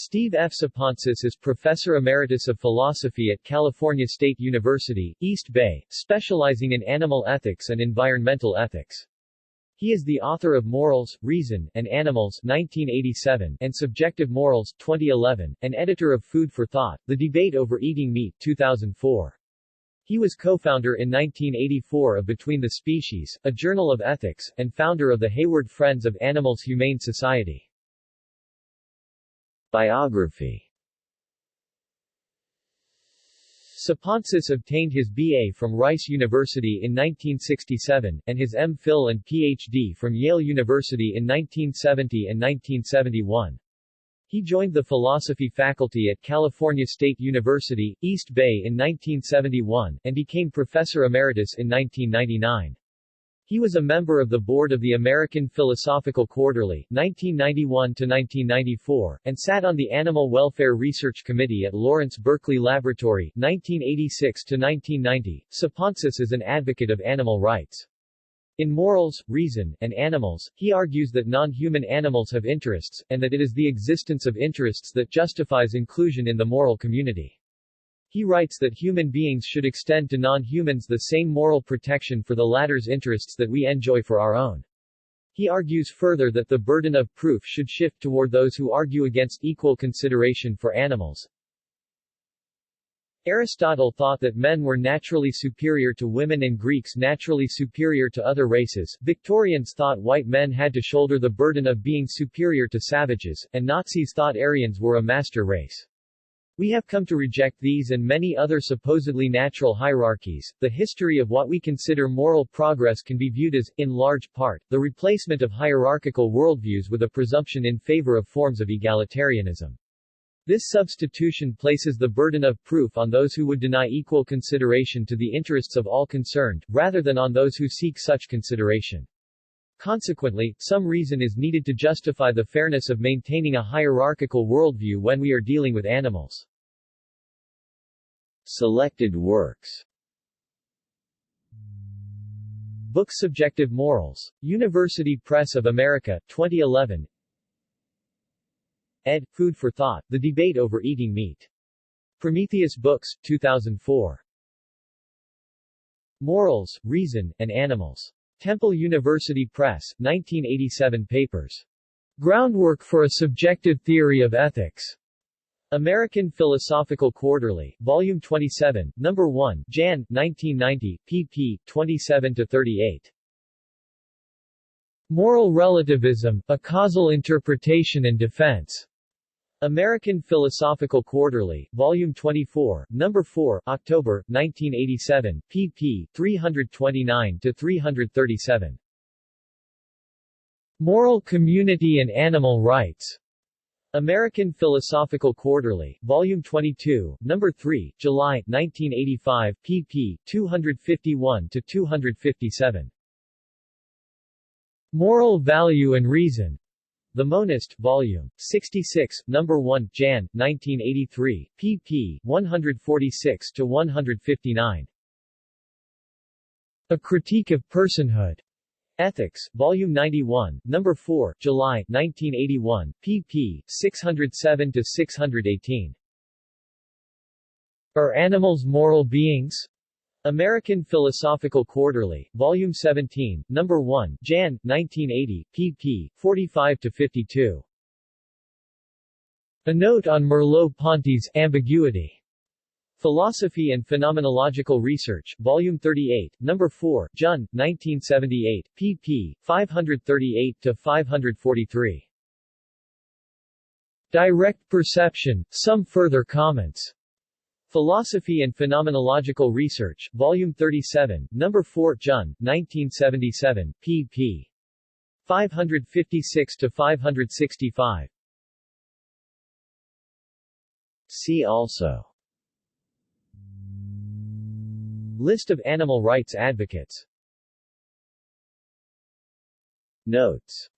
Steve F. Sapontzis is Professor Emeritus of Philosophy at California State University, East Bay, specializing in animal ethics and environmental ethics. He is the author of Morals, Reason, and Animals 1987 and Subjective Morals 2011, and editor of Food for Thought, The Debate Over Eating Meat 2004. He was co-founder in 1984 of Between the Species, a journal of ethics, and founder of the Hayward Friends of Animals Humane Society. Biography. Sapontzis obtained his B.A. from Rice University in 1967, and his M.Phil and Ph.D. from Yale University in 1970 and 1971. He joined the philosophy faculty at California State University, East Bay in 1971, and became professor emeritus in 1999. He was a member of the board of the American Philosophical Quarterly, 1991–1994, and sat on the Animal Welfare Research Committee at Lawrence Berkeley Laboratory, 1986–1990. Sapontzis is an advocate of animal rights. In Morals, Reason, and Animals, he argues that non-human animals have interests, and that it is the existence of interests that justifies inclusion in the moral community. He writes that human beings should extend to non-humans the same moral protection for the latter's interests that we enjoy for our own. He argues further that the burden of proof should shift toward those who argue against equal consideration for animals. Aristotle thought that men were naturally superior to women and Greeks naturally superior to other races. Victorians thought white men had to shoulder the burden of being superior to savages, and Nazis thought Aryans were a master race. We have come to reject these and many other supposedly natural hierarchies. The history of what we consider moral progress can be viewed as, in large part, the replacement of hierarchical worldviews with a presumption in favor of forms of egalitarianism. This substitution places the burden of proof on those who would deny equal consideration to the interests of all concerned, rather than on those who seek such consideration. Consequently, some reason is needed to justify the fairness of maintaining a hierarchical worldview when we are dealing with animals. Selected works. Book Subjective Morals. University Press of America, 2011. Ed. Food for Thought, The Debate Over Eating Meat. Prometheus Books, 2004. Morals, Reason, and Animals. Temple University Press, 1987 papers. Groundwork for a Subjective Theory of Ethics. American Philosophical Quarterly, Volume 27, No. 1, Jan. 1990, pp. 27–38. Moral Relativism, A Causal Interpretation and Defense. American Philosophical Quarterly, Volume 24, No. 4, October, 1987, pp. 329–337. Moral Community and Animal Rights. American Philosophical Quarterly, Volume 22, No. 3, July, 1985, pp. 251–257. Moral Value and Reason. The Monist, Volume 66, No. 1, Jan. 1983, pp. 146–159. A Critique of Personhood. Ethics, Volume 91, No. 4, July, 1981, pp. 607–618. Are Animals Moral Beings? American Philosophical Quarterly, Volume 17, No. 1, Jan. 1980, pp. 45–52. A Note on Merleau-Ponty's Ambiguity. Philosophy and Phenomenological Research, Volume 38, No. 4, Jun. 1978, pp. 538–543. Direct Perception, Some Further Comments. Philosophy and Phenomenological Research, Volume 37, No. 4, Jun. 1977, pp. 556–565. See also: List of animal rights advocates. Notes